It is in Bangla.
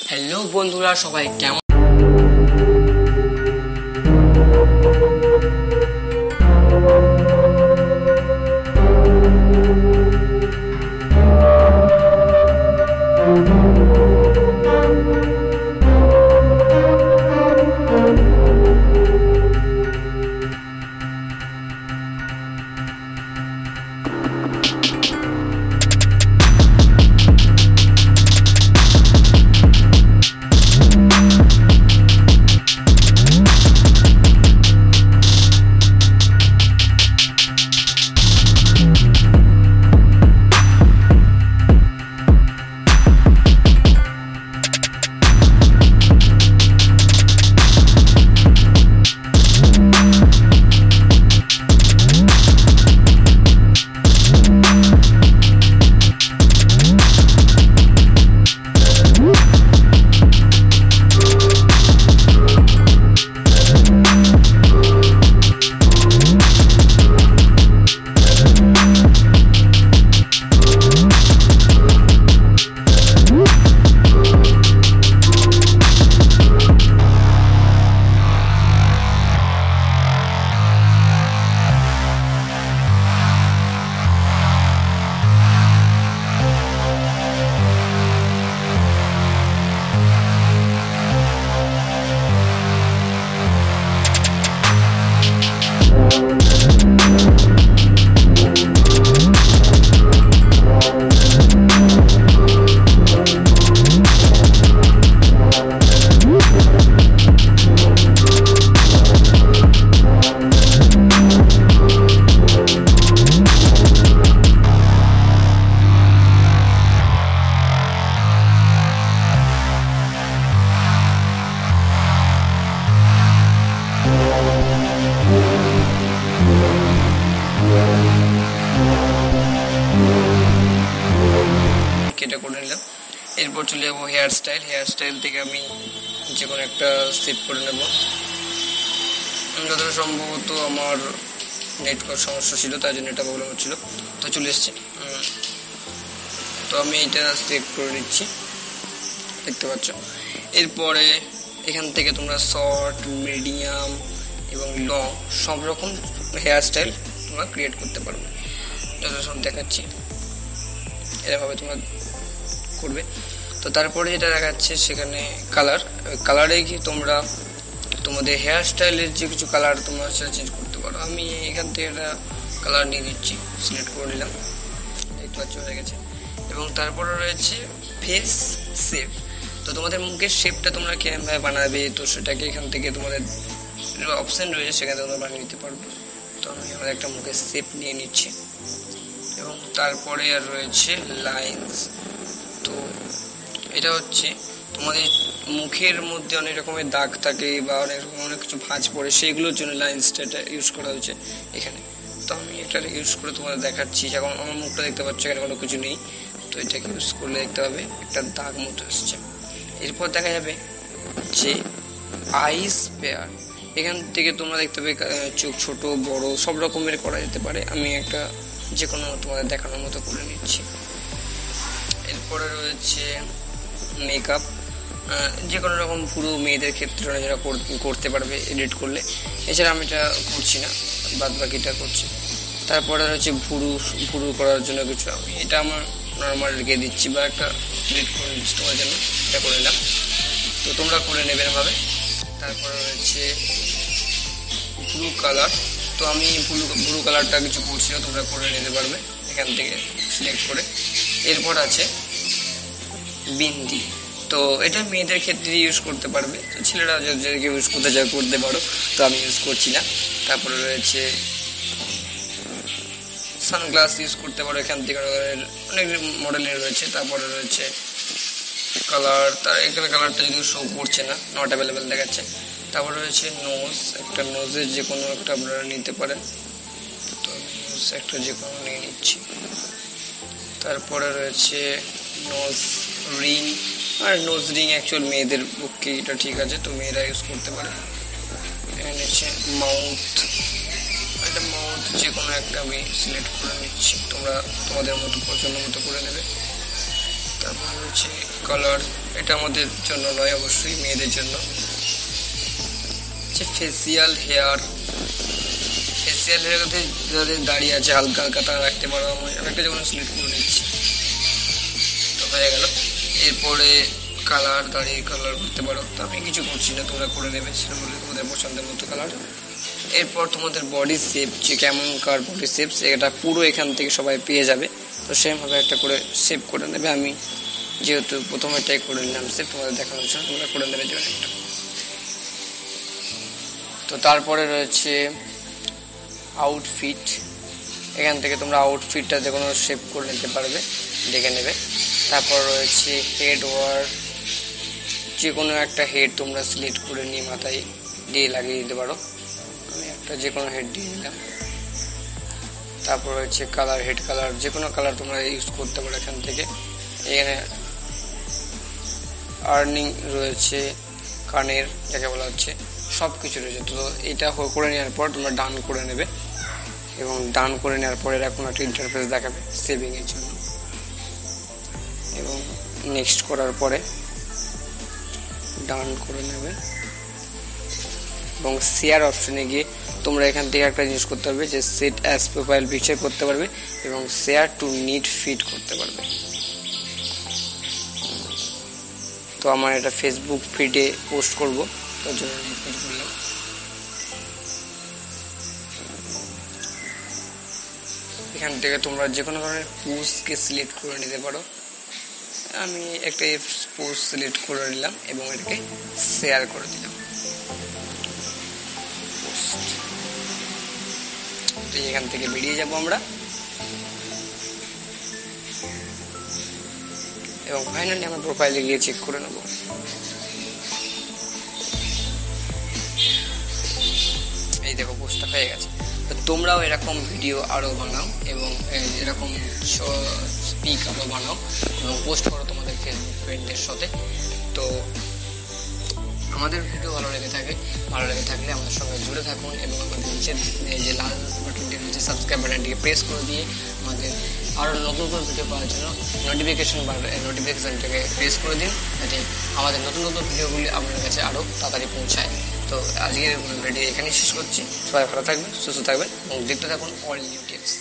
হ্যালো বন্ধুরা, সবাই কেমন? এটা করে নিলাম। এরপর চলে যাবো হেয়ার স্টাইল থেকে আমি যে কোনো একটা সেট করে নেব। যতটা সম্ভবত আমার নেটওয়ার্ক সমস্যা ছিল, তাই জন্য এটা প্রবলেম হচ্ছিল, তো চলে এসছে। তো আমি এটা সেট করে নিচ্ছি, দেখতে পাচ্ছ। এরপরে এখান থেকে তোমরা শর্ট, মিডিয়াম এবং লং সব রকম হেয়ার স্টাইল তোমরা ক্রিয়েট করতে পারবে। যতটা সব দেখাচ্ছি এরকমভাবে তোমরা করবে। তো তারপরে যেটা দেখাচ্ছে সেখানে কালারে কি তোমরা তোমাদের হেয়ার স্টাইলের যে কিছু কালার তোমরা সেটা চেঞ্জ করতে পারো। আমি এখান থেকে একটা কালার নিয়ে নিচ্ছি, সিলেক্ট করে নিলাম, দেখতে পাচ্ছ হয়ে গেছে। এবং তারপরে রয়েছে ফেস শেপ। তো তোমাদের মুখের শেপটা তোমরা কীভাবে বানাবে, তো সেটাকে এখান থেকে তোমাদের অপশান রয়েছে, সেখানে তোমরা বানিয়ে নিতে পারবে। তো আমি আমার একটা মুখের শেপ নিয়ে নিচ্ছি। এবং তারপরে আর রয়েছে লাইনস। তো এটা হচ্ছে তোমাদের মুখের মধ্যে অনেক রকমের দাগ থাকে বা অনেক কিছু ভাঁজ পড়ে, সেইগুলোর জন্য লাইনসটা ইউজ করা হয়েছে এখানে। তো আমি এটা ইউজ করে তোমাদের দেখাচ্ছি। এখন আমার মুখটা দেখতে পাচ্ছ, এখানে কোনো কিছু নেই, তো এটাকে ইউজ করলে দেখতে পাবে একটা দাগ মতো এসছে। এরপর দেখা যাবে যে আইস পেয়ার। এখান থেকে তোমরা দেখতে পাবে চোখ ছোট বড় সব রকমের করা যেতে পারে। আমি একটা যে কোনো তোমাদের দেখানোর মতো করে নিচ্ছি। এরপরে রয়েছে মেকআপ, যে কোনো রকম পুরো মেয়েদের ক্ষেত্রে যারা করতে পারবে এডিট করলে। এছাড়া আমি এটা করছি না, বাদ বাকিটা করছি। তারপরে রয়েছে ভুরু করার জন্য কিছু, আমি এটা আমার নর্মাল রেখে দিচ্ছি বা একটা এডিট করে দিচ্ছি তোমার জন্য, এটা করে নিলাম। তো তোমরা করে নেবে এভাবে। তারপরে রয়েছে ব্লু কালার। তো আমি ব্লু কালারটা কিছু করছি না, তোমরা করে নিতে পারবে এখান থেকে সিলেক্ট করে। এরপর আছে বিন্দি। তো এটা মেয়েদের ক্ষেত্রে ইউজ করতে পারবে, তো ছেলেরা যাদেরকে ইউজ করতে চায় করতে পারো, তো আমি ইউজ করছি না। তারপরে রয়েছে সানগ্লাস ইউজ করতে পারো, এখান থেকে অনেক মডেলের রয়েছে। তারপরে রয়েছে কালার, তার এখানে কালারটা যদি শো করছে না, নট অ্যাভেলেবেল দেখাচ্ছে। তারপরে রয়েছে নোজ, একটা নোজের যে কোনো একটা আপনারা নিতে পারেন, তো নোজ একটা যে কোনো নিয়ে নিচ্ছি। তারপরে রয়েছে নোজ রিং, আর নোজ রিং অ্যাকচুয়াল মেয়েদের পক্ষে এটা ঠিক আছে, তো মেয়েরা ইউজ করতে পারে। এখানে হচ্ছে মাউথ, একটা মাউথ যে কোনো একটা আমি সিলেক্ট করে নিচ্ছি, তোমরা তোমাদের মতো পছন্দ মতো করে নেবে। তারপর হচ্ছে কালার, এটা আমাদের জন্য নয়, অবশ্যই মেয়েদের জন্য। ফেসিয়াল হেয়ার, ফেসিয়াল হেয়ারতে যাদের দাঁড়িয়ে আছে হালকা হালকা তারা রাখতে পারো। আমি একটা যেমন সিলেক্ট করে নিচ্ছি, তো হয়ে গেল। এরপরে কালার, দাড়ির কালার করতে পারো, তো আমি কিছু করছি না, তোমরা করে নেবে সেটা বলে তোমাদের পছন্দের মতো কালার। এরপর তোমাদের বডি শেপ, যে কেমন কার বডি শেপ এটা পুরো এখান থেকে সবাই পেয়ে যাবে। তো সেমভাবে একটা করে শেপ করে নেবে। আমি যেহেতু প্রথমে এটাই করে নিলাম শেপ, তোমাদের দেখানোর জন্য, তোমরা করে নেবে যেমন একটা। তো তারপরে রয়েছে আউটফিট, এখান থেকে তোমরা আউটফিটটা যে কোনো শেপ করে নিতে পারবে, দেখে নেবে। তারপর রয়েছে হেড ওয়ার, যে কোনো একটা হেড তোমরা সিলেক্ট করে নিয়ে মাথায় দিয়ে লাগিয়ে দিতে পারো। আমি একটা যে কোনো হেড দিয়ে নিলাম। তারপর রয়েছে কালার, হেড কালার, যে কোনো কালার তোমরা ইউজ করতে পারো এখান থেকে। এখানে আর্নিং রয়েছে, কানের যাকে বলা হচ্ছে, সব কিছু রয়েছে। তো এটা করে নেওয়ার পর তোমরা ডান করে নেবে, এবং ডান করে নেওয়ার পরে এরকম একটা ইন্টারফেস দেখাবে সেভিংয়ের জন্য। এবং নেক্সট করার পরে ডান করে নেবে, এবং শেয়ার অপশনে গিয়ে তোমরা এখান থেকে একটা জিনিস করতে পারবে, যে সেট অ্যাজ প্রোফাইল পিকচার করতে পারবে এবং শেয়ার টু নিড ফিড করতে পারবে। তো আমার এটা ফেসবুক ফিডে পোস্ট করব, তার জন্য ফিড করলাম। এখান থেকে তোমরা যে কোনো ধরনের পোস্টকে সিলেক্ট করে নিতে পারো। আমি একটা পোস্ট সিলেক্ট করে নিলাম এবং এটাকে শেয়ার করে দিলাম। তো এখান থেকে বেরিয়ে যাব আমরা, এবং ফাইনালি আমার প্রোফাইলে গিয়ে চেক করে নেব। এই দেখো পোস্টটা হয়ে গেছে। তো তোমরাও এরকম ভিডিও আরও বানাও এবং এরকম স্পিক আরও বানাও এবং পোস্ট করো তোমাদের ফেসবুক ফ্রেন্ডদের সাথে। তো আমাদের ভিডিও ভালো লেগে থাকলে আমাদের সঙ্গে জুড়ে থাকুন, এবং আমাদের নিচের যে লাল বাটনটি রয়েছে সাবস্ক্রাইব বাটনটিকে প্রেস করে দিয়ে আমাদের আরও নতুন নতুন ভিডিও পাওয়ার জন্য নোটিফিকেশনটাকে প্রেস করে দিন, যাতে আমাদের নতুন নতুন ভিডিওগুলি আপনার কাছে আরও তাড়াতাড়ি পৌঁছায়। তো আজকের ভিডিও এখানেই শেষ করছি। সবাই ভালো থাকবেন, সুস্থ থাকবেন এবং দেখতে থাকুন অল নিউ টিপস।